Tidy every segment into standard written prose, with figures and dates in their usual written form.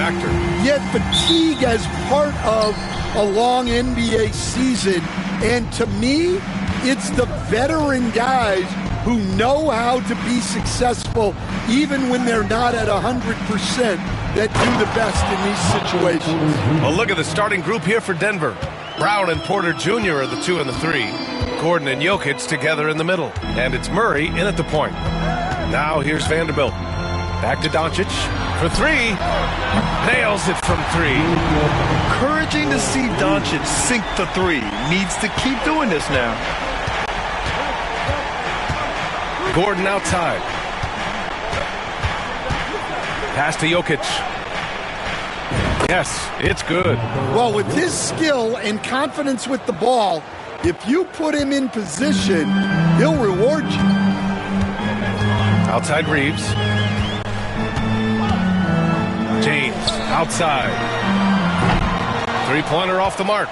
factor. Yet fatigue as part of a long NBA season. And to me, it's the veteran guys who know how to be successful even when they're not at 100% that do the best in these situations. Well, look at the starting group here for Denver. Brown and Porter Jr. are the 2 and the 3. Gordon and Jokic together in the middle. And it's Murray in at the point. Now here's Vanderbilt. Back to Doncic for 3. Nails it from 3. Encouraging to see Doncic sink the 3. Needs to keep doing this now. Gordon outside. Pass to Jokic. Yes, it's good. Well, with his skill and confidence with the ball, if you put him in position, he'll reward you. Outside Reeves. James outside. Three-pointer off the mark.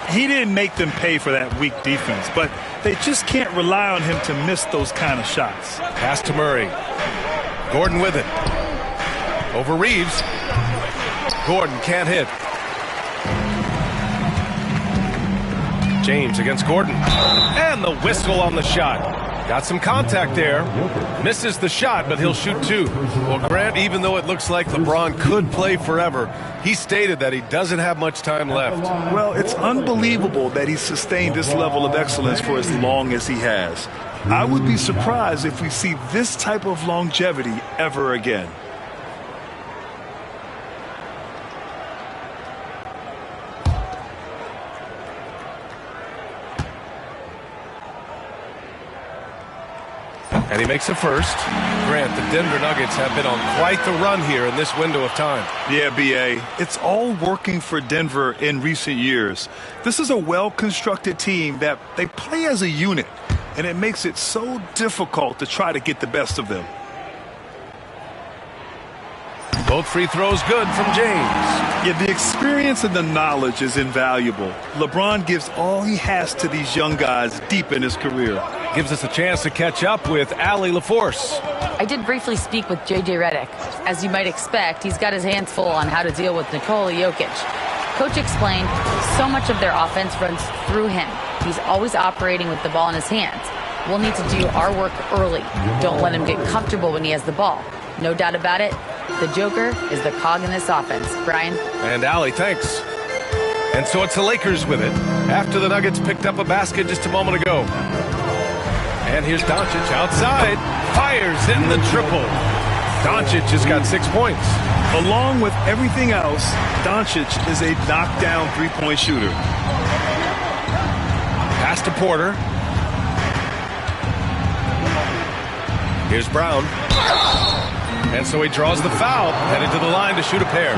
He didn't make them pay for that weak defense, but they just can't rely on him to miss those kind of shots. Pass to Murray. Gordon with it. Over Reeves. Gordon can't hit. James against Gordon. And the whistle on the shot. Got some contact there. Misses the shot, but he'll shoot 2. Well, Grant, even though it looks like LeBron could play forever, he stated that he doesn't have much time left. Well, it's unbelievable that he's sustained this level of excellence for as long as he has. I would be surprised if we see this type of longevity ever again. And he makes the first. Grant, the Denver Nuggets have been on quite the run here in this window of time. Yeah, B.A., it's all working for Denver in recent years. This is a well-constructed team that they play as a unit, and it makes it so difficult to try to get the best of them. Both free throws good from James. Yeah, the experience and the knowledge is invaluable. LeBron gives all he has to these young guys deep in his career. Gives us a chance to catch up with Allie LaForce. I did briefly speak with J.J. Redick. As you might expect, he's got his hands full on how to deal with Nikola Jokic. Coach explained so much of their offense runs through him. He's always operating with the ball in his hands. We'll need to do our work early. Don't let him get comfortable when he has the ball. No doubt about it, the Joker is the cog in this offense. Brian? And Allie, thanks. And so it's the Lakers with it, after the Nuggets picked up a basket just a moment ago. And here's Doncic outside, fires in the triple. Doncic has got 6 points. Along with everything else, Doncic is a knockdown three-point shooter. Pass to Porter. Here's Brown. And so he draws the foul, headed to the line to shoot a pair.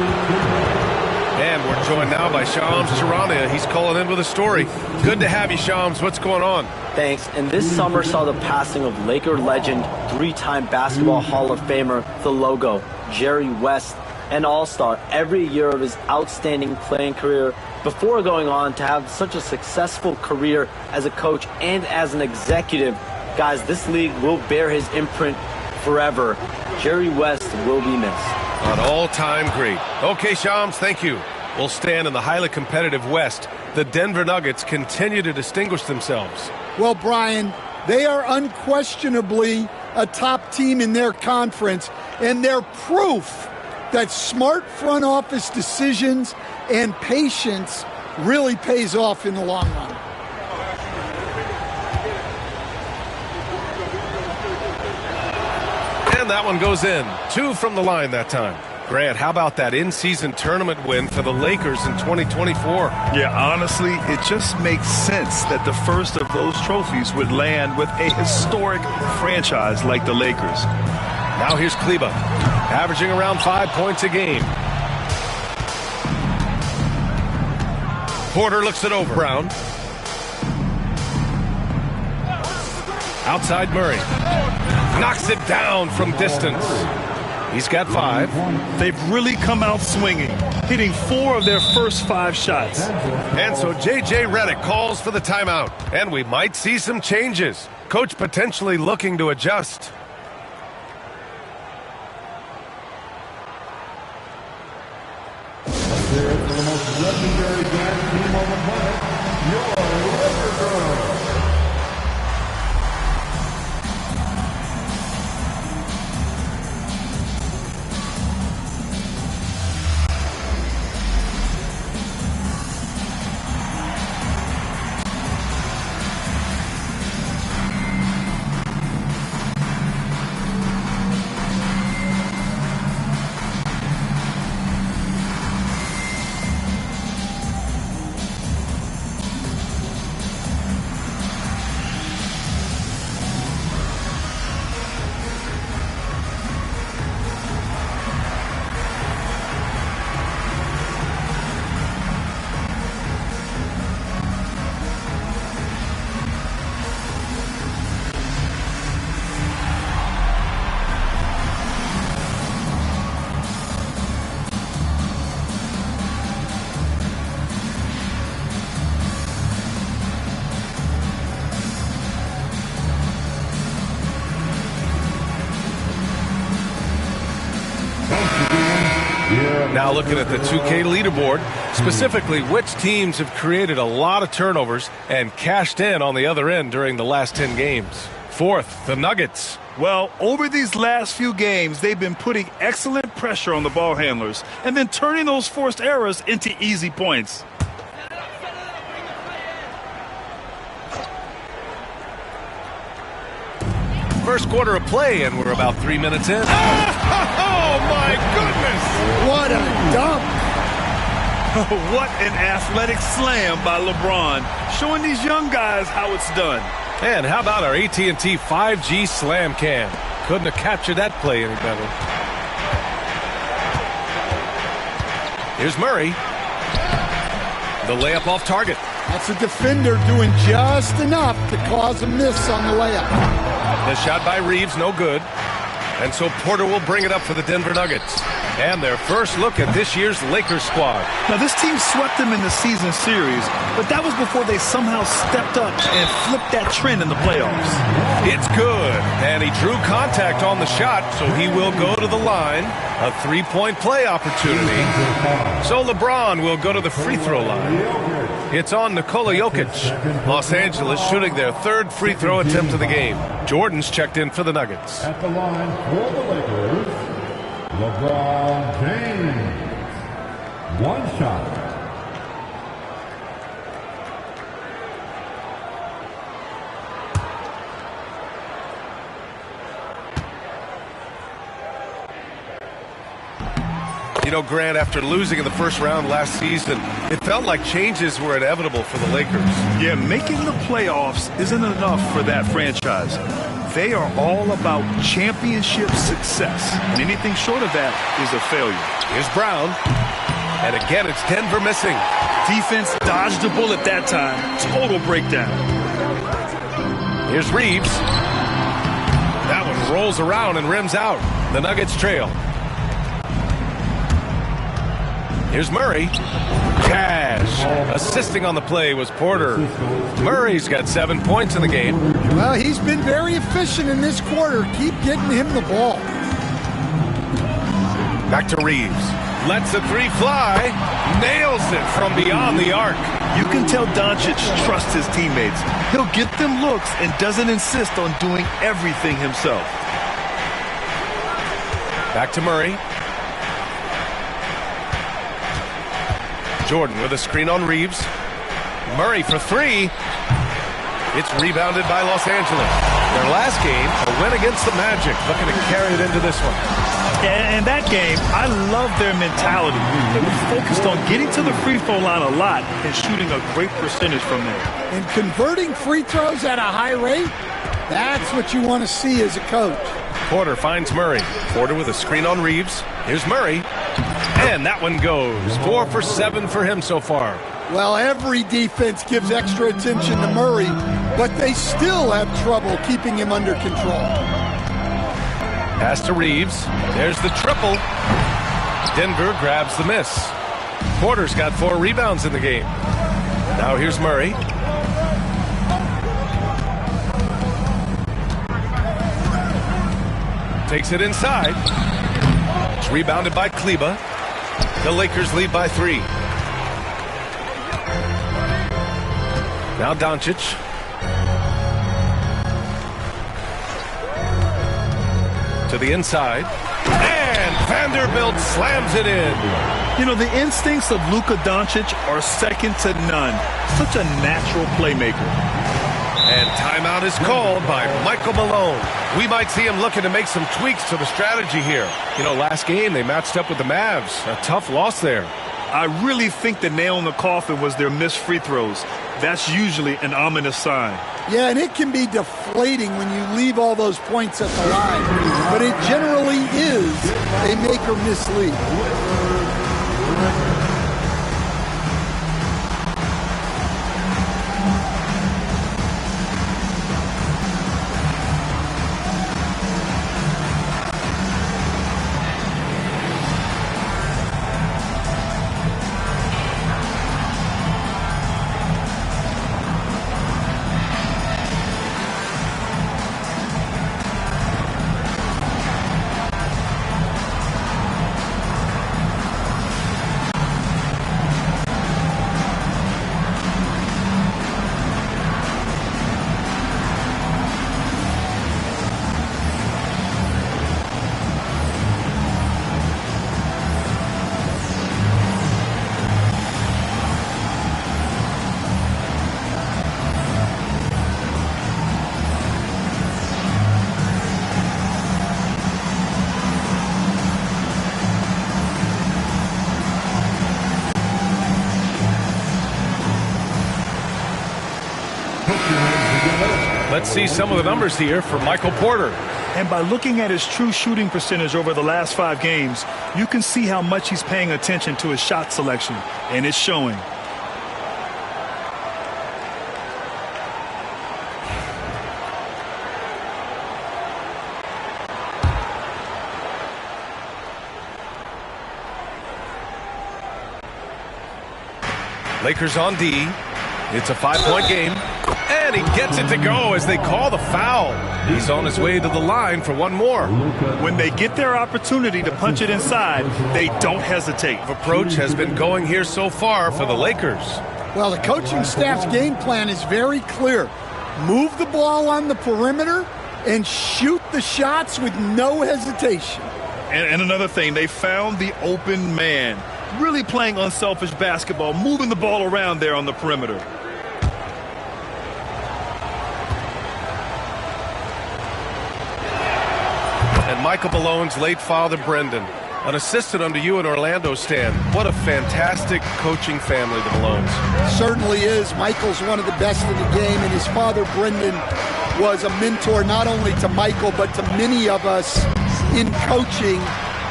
And we're joined now by Shams Charania. He's calling in with a story. Good to have you, Shams. What's going on? Thanks. And this summer saw the passing of Laker legend, 3-time Basketball Hall of Famer, the logo, Jerry West, an all-star every year of his outstanding playing career before going on to have such a successful career as a coach and as an executive. Guys, this league will bear his imprint forever. Jerry West will be missed. An all-time great. Okay, Shams, thank you. We'll stand in the highly competitive West. The Denver Nuggets continue to distinguish themselves. Well, Brian, they are unquestionably a top team in their conference, and they're proof that smart front office decisions and patience really pays off in the long run. And that one goes in. 2 from the line that time. Grant, how about that in-season tournament win for the Lakers in 2024? Yeah, honestly, it just makes sense that the first of those trophies would land with a historic franchise like the Lakers. Now here's Kleba, averaging around 5 points a game. Porter looks it over. Brown. Outside Murray. Knocks it down from distance. He's got 5. They've really come out swinging, hitting 4 of their first 5 shots. And so J.J. Redick calls for the timeout. And we might see some changes. Coach potentially looking to adjust. here for the most legendary dance team on the planet, your Laker Girls. Now looking at the 2K leaderboard, specifically which teams have created a lot of turnovers and cashed in on the other end during the last 10 games. Fourth, the Nuggets. Well, over these last few games, they've been putting excellent pressure on the ball handlers and then turning those forced errors into easy points. First quarter of play, and we're about 3 minutes in. Oh, my goodness! What a dunk! What an athletic slam by LeBron, showing these young guys how it's done. And how about our AT&T 5G slam cam? Couldn't have captured that play any better. Here's Murray. The layup off target. That's a defender doing just enough to cause a miss on the layup. The shot by Reeves, no good. And so Porter will bring it up for the Denver Nuggets. And their first look at this year's Lakers squad. Now, this team swept them in the season series, but that was before they somehow stepped up and flipped that trend in the playoffs. It's good. And he drew contact on the shot, so he will go to the line. A three-point play opportunity. So LeBron will go to the free throw line. It's on Nikola Jokic. Los Angeles shooting their third free throw attempt of the game. Jordan's checked in for the Nuggets. At the line for the Lakers, LeBron James. One shot. You know, Grant, after losing in the first round last season, it felt like changes were inevitable for the Lakers. Yeah, making the playoffs isn't enough for that franchise. They are all about championship success, and anything short of that is a failure. Here's Brown, and again it's Denver missing. Defense dodged a bullet that time. Total breakdown. Here's Reeves. That one rolls around and rims out. The Nuggets trail. Here's Murray. Cash. Assisting on the play was Porter. Murray's got 7 points in the game. Well, he's been very efficient in this quarter. Keep getting him the ball. Back to Reeves. Lets the three fly. Nails it from beyond the arc. You can tell Doncic trusts his teammates. He'll get them looks and doesn't insist on doing everything himself. Back to Murray. Jordan with a screen on Reeves. Murray for three. It's rebounded by Los Angeles. Their last game, a win against the Magic, looking to carry it into this one. And that game, I love their mentality. They were focused on getting to the free throw line a lot and shooting a great percentage from there. And converting free throws at a high rate, that's what you want to see as a coach. Porter finds Murray. Porter with a screen on Reeves. Here's Murray. And that one goes. 4 for 7 for him so far. Well, every defense gives extra attention to Murray, but they still have trouble keeping him under control. Pass to Reeves. There's the triple. Denver grabs the miss. Porter's got 4 rebounds in the game. Now here's Murray. Takes it inside. It's rebounded by Kleber. The Lakers lead by 3. Now Doncic. To the inside. And Vanderbilt slams it in. You know, the instincts of Luka Doncic are second to none. Such a natural playmaker. And timeout is called by Michael Malone. We might see him looking to make some tweaks to the strategy here. You know, last game they matched up with the Mavs. A tough loss there. I really think the nail in the coffin was their missed free throws. That's usually an ominous sign. Yeah, and it can be deflating when you leave all those points at the line. But it generally is a make or miss lead. Let's see some of the numbers here for Michael Porter. And by looking at his true shooting percentage over the last 5 games, you can see how much he's paying attention to his shot selection, and it's showing. Lakers on D. It's a 5-point game. And he gets it to go as they call the foul. He's on his way to the line for one more. When they get their opportunity to punch it inside, they don't hesitate. Approach has been going here so far for the Lakers. Well, the coaching staff's game plan is very clear. Move the ball on the perimeter and shoot the shots with no hesitation. And another thing, they found the open man. Really playing unselfish basketball, moving the ball around there on the perimeter. And Michael Malone's late father, Brendan, an assistant under you in Orlando, Stan. What a fantastic coaching family, the Malones. Certainly is. Michael's one of the best in the game, and his father, Brendan, was a mentor not only to Michael, but to many of us in coaching.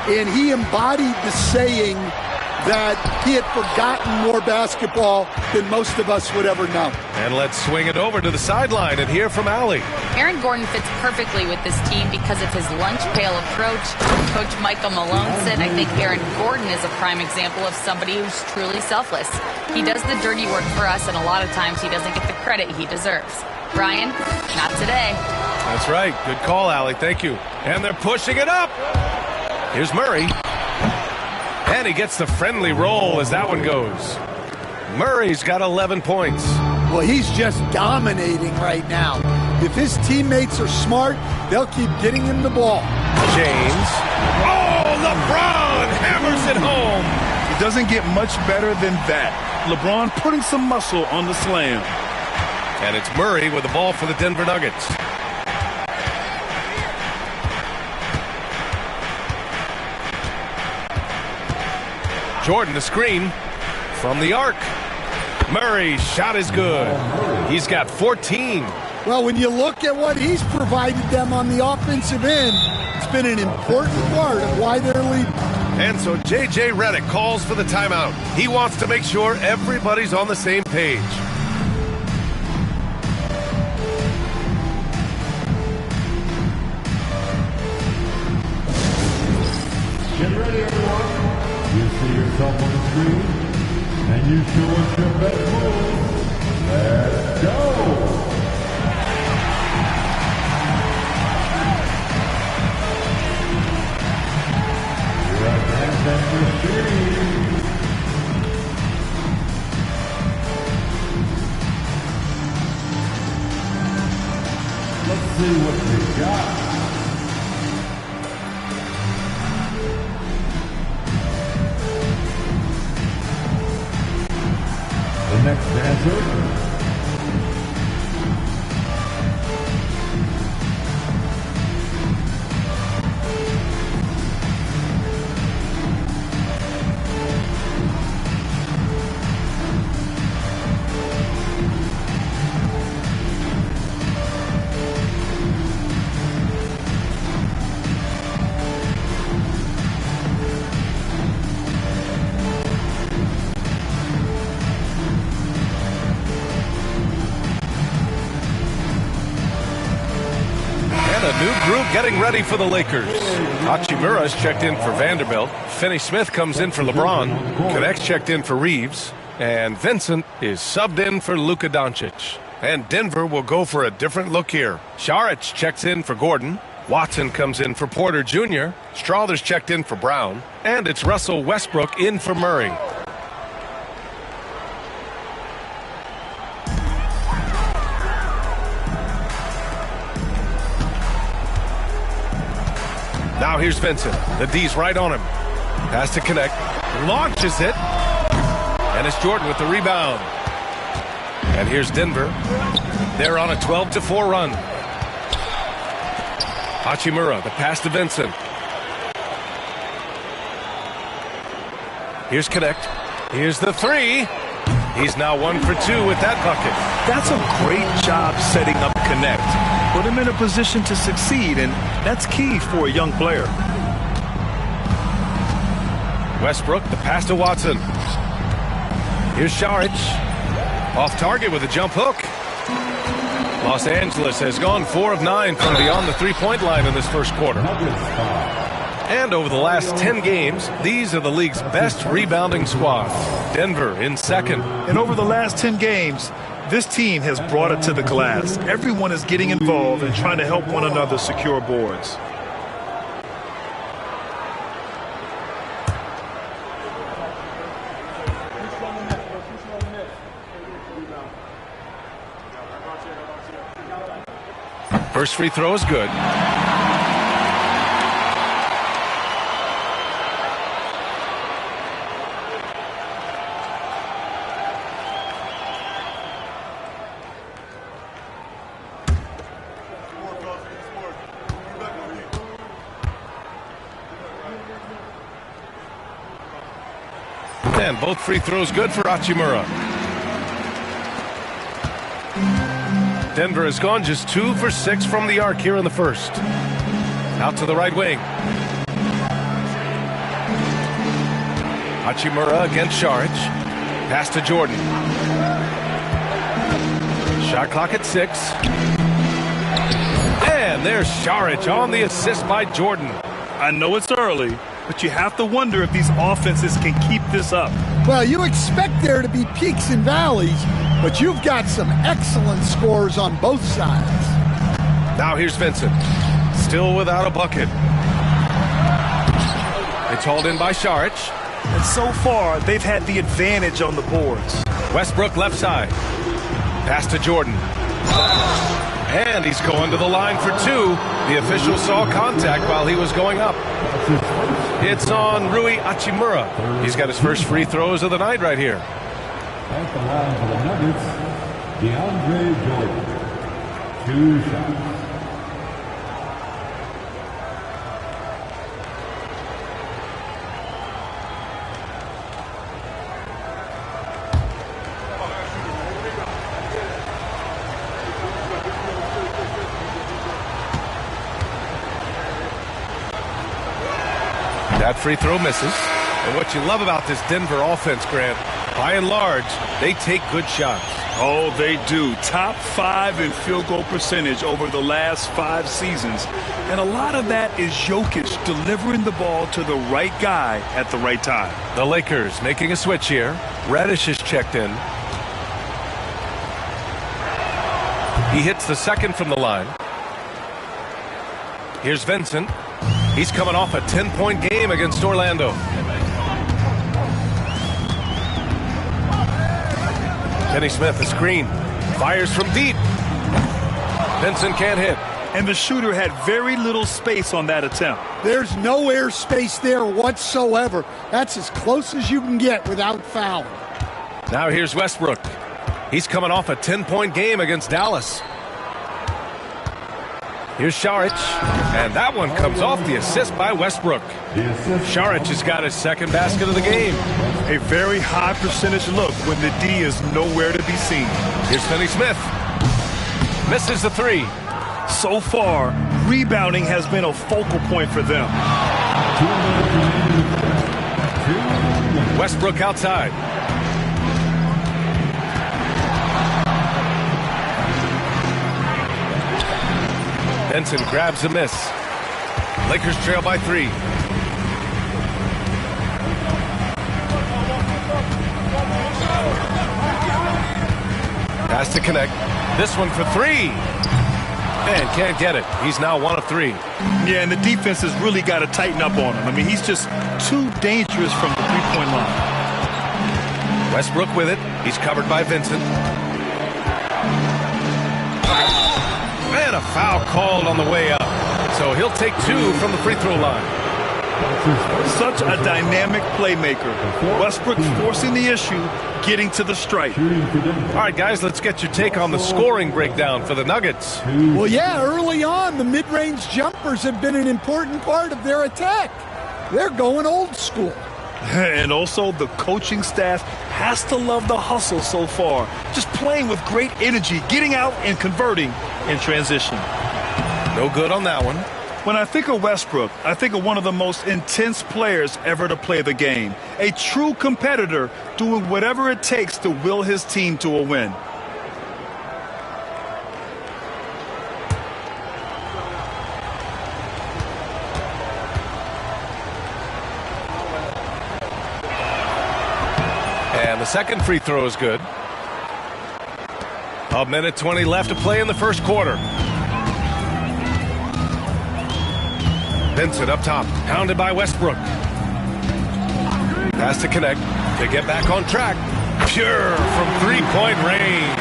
And he embodied the saying that he had forgotten more basketball than most of us would ever know. And let's swing it over to the sideline and hear from Allie. Aaron Gordon fits perfectly with this team because of his lunch pail approach. Coach Michael Malone said, I think Aaron Gordon is a prime example of somebody who's truly selfless. He does the dirty work for us, and a lot of times he doesn't get the credit he deserves. Brian, not today. That's right. Good call, Allie. Thank you. And they're pushing it up. Here's Murray. And he gets the friendly roll as that one goes. Murray's got 11 points. Well, he's just dominating right now. If his teammates are smart, they'll keep getting him the ball. James. Oh, LeBron hammers it home. It doesn't get much better than that. LeBron putting some muscle on the slam. And it's Murray with the ball for the Denver Nuggets. Jordan, the screen from the arc. Murray's shot is good. He's got 14. Well, when you look at what he's provided them on the offensive end, it's been an important part of why they're leading. And so J.J. Redick calls for the timeout. He wants to make sure everybody's on the same page. Get ready, everyone. You see yourself on the screen, and you show us your best move. Let's go! Right hand center screen. next dancer. Getting ready for the Lakers. Hachimura is checked in for Vanderbilt. Finney Smith comes in for LeBron. Connect's checked in for Reeves. And Vincent is subbed in for Luka Doncic. And Denver will go for a different look here. Saric checks in for Gordon. Watson comes in for Porter Jr. Strawther's checked in for Brown. And it's Russell Westbrook in for Murray. Now here's Vincent. The D's right on him. Pass to Connect. Launches it. And it's Jordan with the rebound. And here's Denver. They're on a 12-4 run. Hachimura, the pass to Vincent. Here's Connect. Here's the three. He's now 1 for 2 with that bucket. That's a great job setting up Connect. Put him in a position to succeed, and that's key for a young player. Westbrook, the pass to Watson. Here's Saric. Off target with a jump hook. Los Angeles has gone 4 of 9 from beyond the three-point line in this first quarter. And over the last 10 games, these are the league's best rebounding squads. Denver in second. And over the last 10 games, this team has brought it to the glass. Everyone is getting involved and trying to help one another secure boards. First free throw is good. And both free throws good for Hachimura. Denver has gone just 2 for 6 from the arc here in the first. Out to the right wing. Hachimura against Saric. Pass to Jordan. Shot clock at 6. And there's Saric on the assist by Jordan. I know it's early, but you have to wonder if these offenses can keep this up. Well, you expect there to be peaks and valleys, but you've got some excellent scores on both sides. Now here's Vincent. Still without a bucket. It's hauled in by Saric. And so far, they've had the advantage on the boards. Westbrook left side. Pass to Jordan. And he's going to the line for 2. The official saw contact while he was going up. It's on Rui Hachimura. He's got his first free throws of the night right here. At the line for the Nuggets, DeAndre Jordan. 2 shots. That free throw misses. And what you love about this Denver offense, Grant, by and large, they take good shots. Oh, they do. Top 5 in field goal percentage over the last 5 seasons. And a lot of that is Jokic delivering the ball to the right guy at the right time. The Lakers making a switch here. Reddish is checked in. He hits the second from the line. Here's Vincent. He's coming off a 10-point game against Orlando. Finney Smith, a screen. Fires from deep. Vincent can't hit. And the shooter had very little space on that attempt. There's no air space there whatsoever. That's as close as you can get without fouling. Now here's Westbrook. He's coming off a 10-point game against Dallas. Here's Šarić, and that one comes off the assist by Westbrook. Šarić has got his second basket of the game. A very high percentage look when the D is nowhere to be seen. Here's Finney-Smith. Misses the three. So far, rebounding has been a focal point for them. Westbrook outside. Benson grabs a miss. Lakers trail by 3. Has to connect. This one for 3. Man, can't get it. He's now 1 of 3. Yeah, and the defense has really got to tighten up on him. I mean, he's just too dangerous from the three-point line. Westbrook with it. He's covered by Vincent. And a foul called on the way up. So he'll take 2 from the free throw line. Such a dynamic playmaker. Westbrook forcing the issue, getting to the stripe. All right, guys, let's get your take on the scoring breakdown for the Nuggets. Well, yeah, early on, the mid-range jumpers have been an important part of their attack. They're going old school. And also, the coaching staff has to love the hustle so far. Just playing with great energy, getting out and converting in transition. No good on that one. When I think of Westbrook, I think of one of the most intense players ever to play the game. A true competitor doing whatever it takes to will his team to a win. And the second free throw is good. 1:20 left to play in the first quarter. Vincent up top, hounded by Westbrook. Has to connect to get back on track. Pure from three-point range.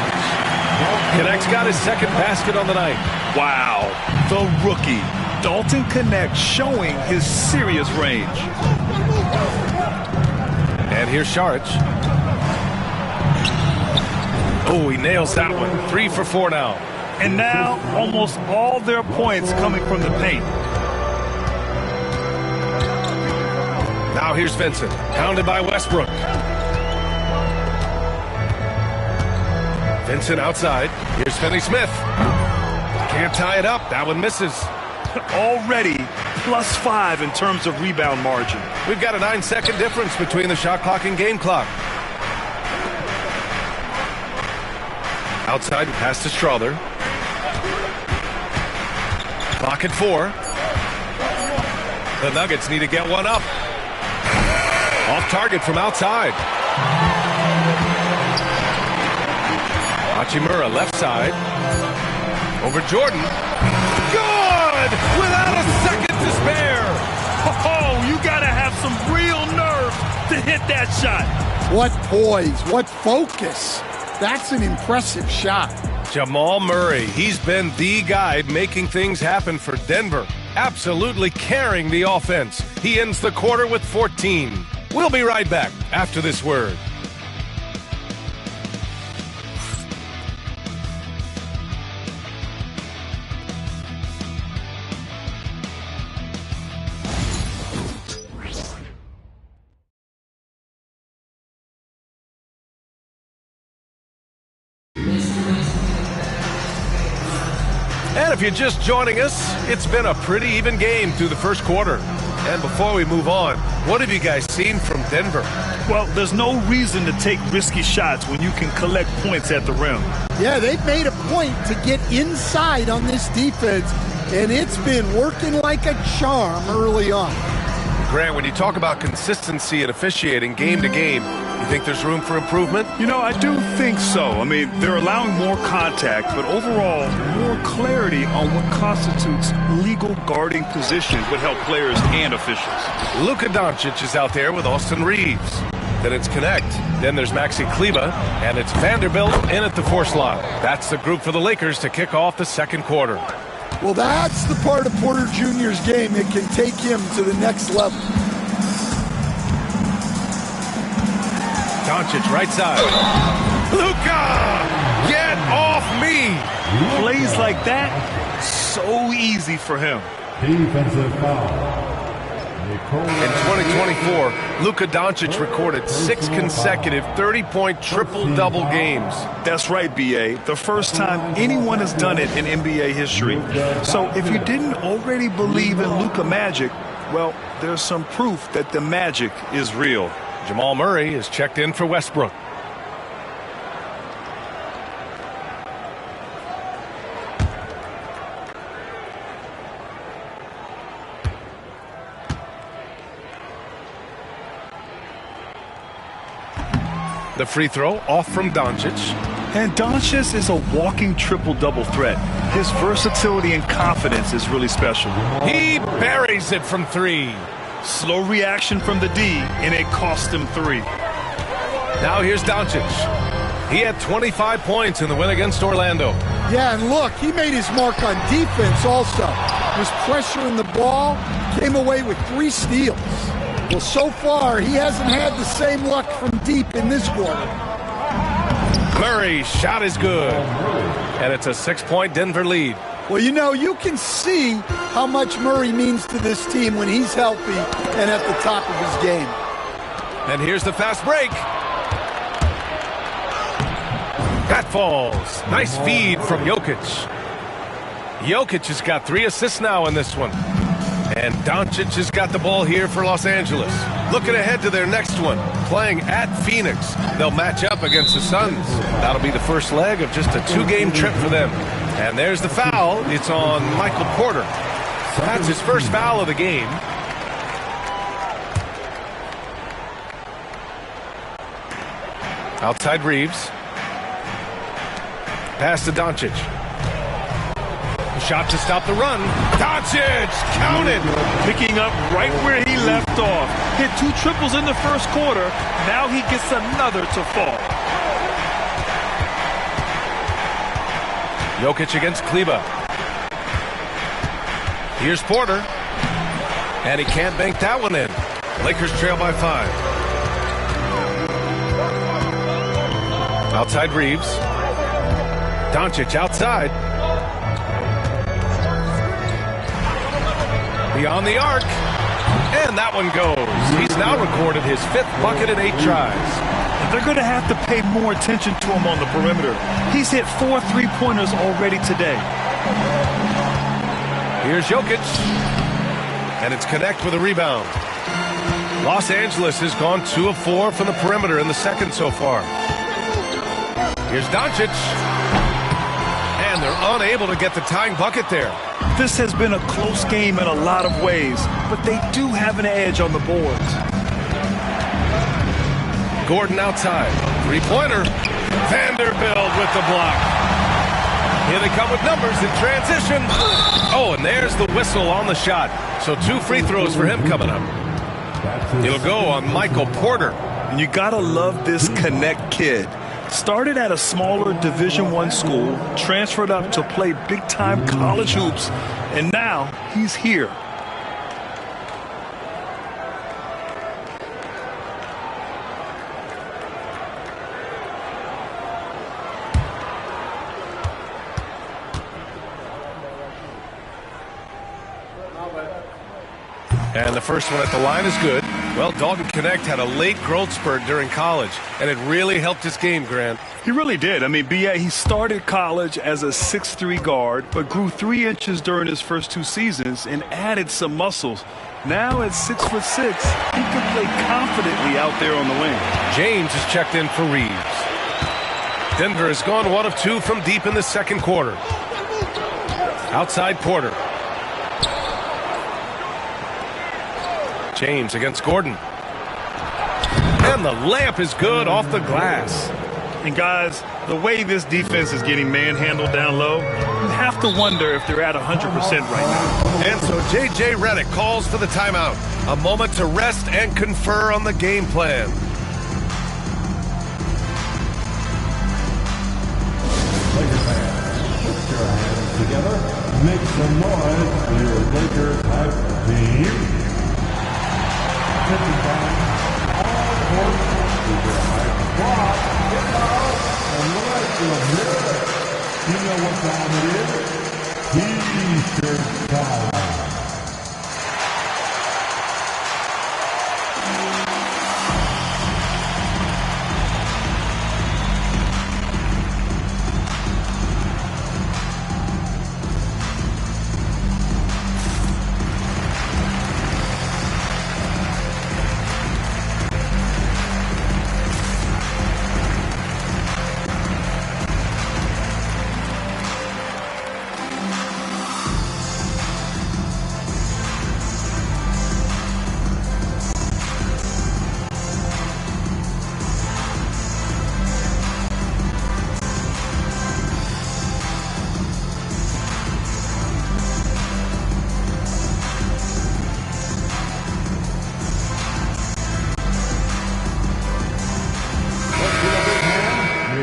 Connect's got his second basket on the night. Wow, the rookie, Dalton Knecht, showing his serious range. And here's Šarić. Oh, he nails that one. 3 for 4 now. And now, almost all their points coming from the paint. Now here's Vincent, hounded by Westbrook. Vincent outside. Here's Finney-Smith. Can't tie it up. That one misses. Already +5 in terms of rebound margin. We've got a 9-second difference between the shot clock and game clock. Outside, pass to Strother. Clock at 4. The Nuggets need to get one up. Off target from outside. Hachimura left side. Over Jordan. Good! Without a second to spare. Oh, you gotta have some real nerve to hit that shot. What poise, what focus. That's an impressive shot. Jamal Murray, he's been the guy making things happen for Denver. Absolutely carrying the offense. He ends the quarter with 14. We'll be right back after this word. And if you're just joining us, it's been a pretty even game through the first quarter. And before we move on, what have you guys seen from Denver? Well, there's no reason to take risky shots when you can collect points at the rim. Yeah, they've made a point to get inside on this defense, and it's been working like a charm early on. Grant, when you talk about consistency and officiating game to game, you think there's room for improvement? You know, I do think so. I mean, they're allowing more contact, but overall, more clarity on what constitutes legal guarding position would help players and officials. Luka Doncic is out there with Austin Reeves. Then it's Knecht. Then there's Maxi Kleber, and it's Vanderbilt in at the fourth slot. That's the group for the Lakers to kick off the second quarter. Well, that's the part of Porter Jr.'s game that can take him to the next level. Doncic right side. Luka! Get off me! Plays like that, so easy for him. Defensive foul. In 2024, Luka Doncic recorded 6 consecutive 30-point triple-double games. That's right, B.A. The first time anyone has done it in NBA history. So if you didn't already believe in Luka Magic, well, there's some proof that the magic is real. Jamal Murray is checked in for Westbrook. The free throw off from Doncic. And Doncic is a walking triple-double threat. His versatility and confidence is really special. He buries it from 3. Slow reaction from the D, and it cost him 3. Now here's Doncic. He had 25 points in the win against Orlando. Yeah, and look, he made his mark on defense also. Was pressuring the ball, came away with 3 steals. Well, so far, he hasn't had the same luck from deep in this quarter. Murray's shot is good. And it's a 6-point Denver lead. Well, you know, you can see how much Murray means to this team when he's healthy and at the top of his game. And here's the fast break. That falls. Nice feed from Jokic. Jokic has got 3 assists now in this one. And Doncic has got the ball here for Los Angeles. Looking ahead to their next one, playing at Phoenix. They'll match up against the Suns. That'll be the first leg of just a 2-game trip for them. And there's the foul. It's on Michael Porter. That's his first foul of the game. Outside Reeves. Pass to Doncic. Shot to stop the run. Doncic counted. Picking up right where he left off. Hit 2 triples in the first quarter. Now he gets another to fall. Jokic against Kleber. Here's Porter. And he can't bank that one in. Lakers trail by 5. Outside Reeves. Doncic outside. Beyond the arc. And that one goes. He's now recorded his 5th bucket in 8 tries. They're going to have to pay more attention to him on the perimeter. He's hit 4 3-pointers already today. Here's Jokic. And it's connect with a rebound. Los Angeles has gone 2 of 4 from the perimeter in the second so far. Here's Doncic. And they're unable to get the tying bucket there. This has been a close game in a lot of ways, but they do have an edge on the boards. Gordon outside. 3-pointer. Vanderbilt with the block. Here they come with numbers in transition. Oh, and there's the whistle on the shot. So 2 free throws for him coming up. It'll go on Michael Porter. And you gotta love this Connect kid. Started at a smaller Division I school, transferred up to play big-time college hoops, and now he's here. And the first one at the line is good. Well, Dalton Connect had a late growth spurt during college, and it really helped his game, Grant. He really did. I mean, B.A., he started college as a 6'3" guard, but grew 3 inches during his first 2 seasons and added some muscles. Now at 6'6", he can play confidently out there on the wing. James is checked in for Reeves. Denver has gone 1 of 2 from deep in the second quarter. Outside Porter. James against Gordon. And the layup is good off the glass. And guys, the way this defense is getting manhandled down low, you have to wonder if they're at 100% right now. And so J.J. Redick calls for the timeout. A moment to rest and confer on the game plan. Lakers fans, put your hands together. Make some noise for your Lakers hype team. All horses with your hype squad. You know what time it is? T-shirt time.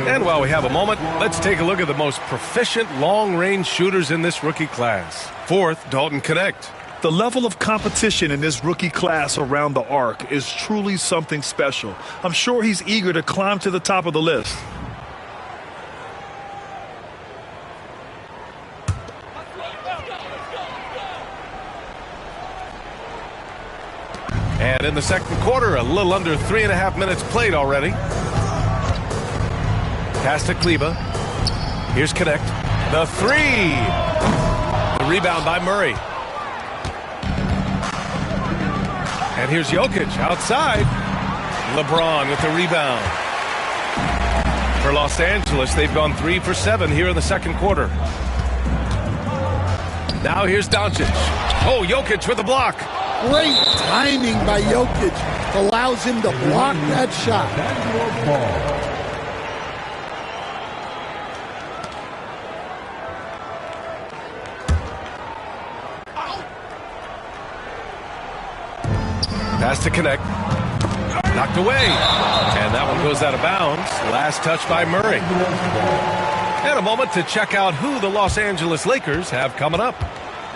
And while we have a moment, let's take a look at the most proficient long-range shooters in this rookie class. Fourth, Dalton Knecht. The level of competition in this rookie class around the arc is truly something special. I'm sure he's eager to climb to the top of the list. And in the second quarter, a little under 3.5 minutes played already. Pass to Kleber. Here's Knecht. The three. The rebound by Murray. And here's Jokic outside. LeBron with the rebound. For Los Angeles, they've gone 3 for 7 here in the second quarter. Now here's Doncic. Oh, Jokic with the block. Great timing by Jokic. Allows him to block that shot. Pass to Knecht. Knocked away. And that one goes out of bounds. Last touch by Murray. And a moment to check out who the Los Angeles Lakers have coming up.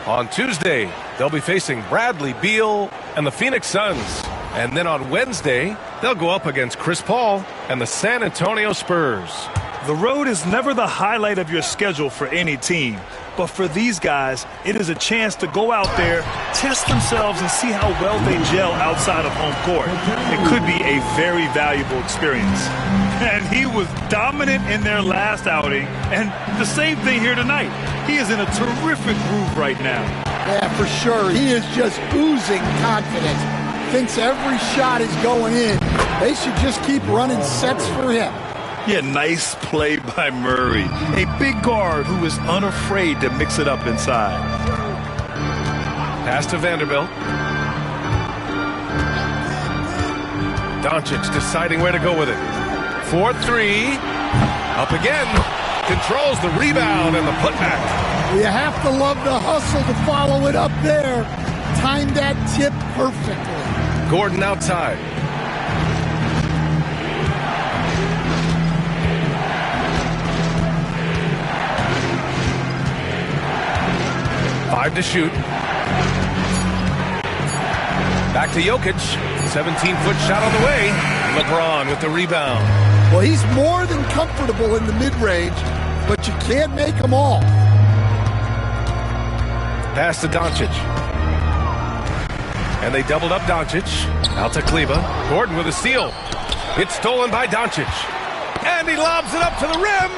On Tuesday, they'll be facing Bradley Beal and the Phoenix Suns. And then on Wednesday, they'll go up against Chris Paul and the San Antonio Spurs. The road is never the highlight of your schedule for any team. But for these guys, it is a chance to go out there, test themselves, and see how well they gel outside of home court. It could be a very valuable experience. And he was dominant in their last outing, and the same thing here tonight. He is in a terrific groove right now. Yeah, for sure. He is just oozing confidence. Thinks every shot is going in. They should just keep running sets for him. Yeah, nice play by Murray. A big guard who is unafraid to mix it up inside. Pass to Vanderbilt. Doncic deciding where to go with it. 4-3. Up again. Controls the rebound and the putback. You have to love the hustle to follow it up there. Timed that tip perfectly. Gordon outside. Five to shoot. Back to Jokic. 17-foot shot on the way. LeBron with the rebound. Well, he's more than comfortable in the mid-range, but you can't make them all. Pass to Doncic. And they doubled up Doncic. Out to Kleber. Gordon with a steal. It's stolen by Doncic. And he lobs it up to the rim.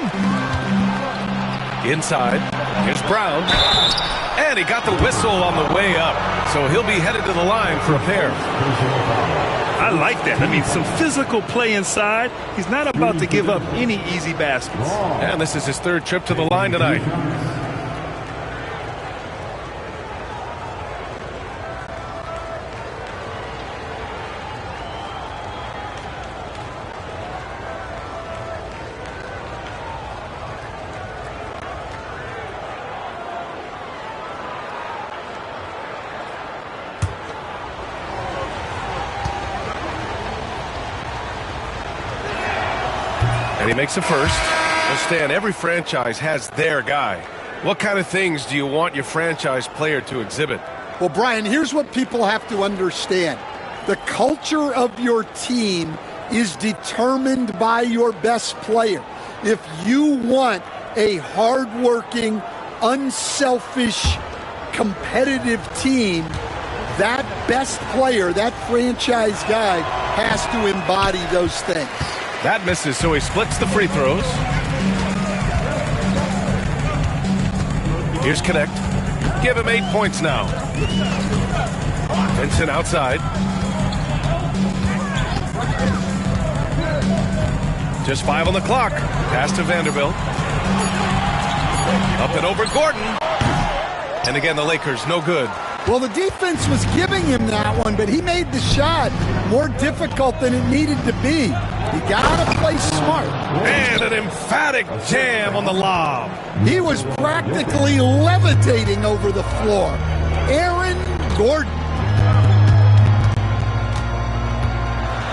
Inside. Here's Brown. And he got the whistle on the way up. So he'll be headed to the line for a pair. I like that. I mean, some physical play inside. He's not about to give up any easy baskets. And this is his third trip to the line tonight. And he makes a first. Well, Stan, every franchise has their guy. What kind of things do you want your franchise player to exhibit? Well, Brian, here's what people have to understand. The culture of your team is determined by your best player. if you want a hardworking, unselfish, competitive team, that best player, that franchise guy, has to embody those things. That misses, so he splits the free throws. Here's Connect. Give him 8 points now. Vincent outside. Just 5 on the clock. Pass to Vanderbilt. Up and over Gordon. And again, the Lakers, no good. Well, the defense was giving him that one, but he made the shot more difficult than it needed to be. You gotta play smart. And an emphatic jam on the lob. He was practically levitating over the floor. Aaron Gordon.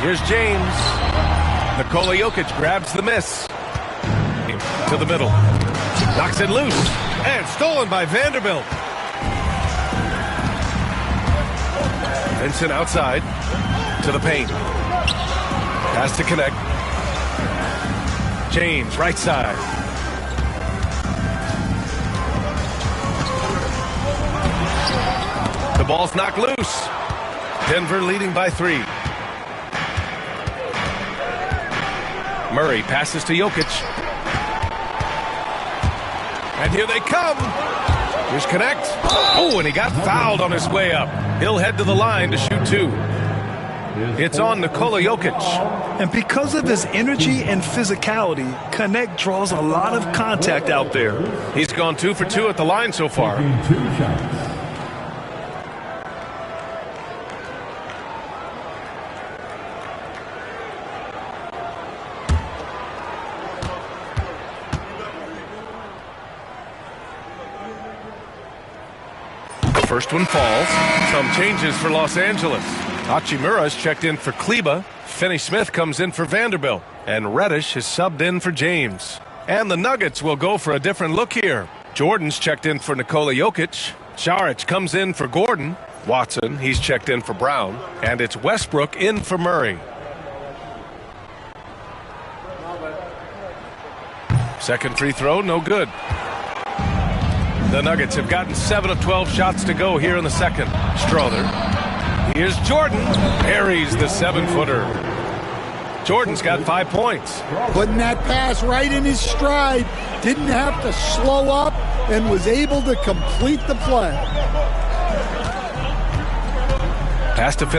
Here's James. Nikola Jokic grabs the miss. To the middle. Knocks it loose. And stolen by Vanderbilt. Vincent outside. To the paint. Pass to Connect. James, right side. The ball's knocked loose. Denver leading by 3. Murray passes to Jokic. And here they come. Here's Connect. Oh, and he got fouled on his way up. He'll head to the line to shoot 2. It's on Nikola Jokic. And because of his energy and physicality, Connect draws a lot of contact out there. He's gone 2 for 2 at the line so far. 2 shots. First one falls. Some changes for Los Angeles. Hachimura's checked in for Kleba. Finney-Smith comes in for Vanderbilt. And Reddish is subbed in for James. And the Nuggets will go for a different look here. Jordan's checked in for Nikola Jokic. Saric comes in for Gordon. Watson, he's checked in for Brown. And it's Westbrook in for Murray. Second free throw, no good. The Nuggets have gotten 7 of 12 shots to go here in the second. Strother. Here's Jordan. Buries the 7-footer. Jordan's got 5 points. Putting that pass right in his stride. Didn't have to slow up and was able to complete the play. Pass to finish.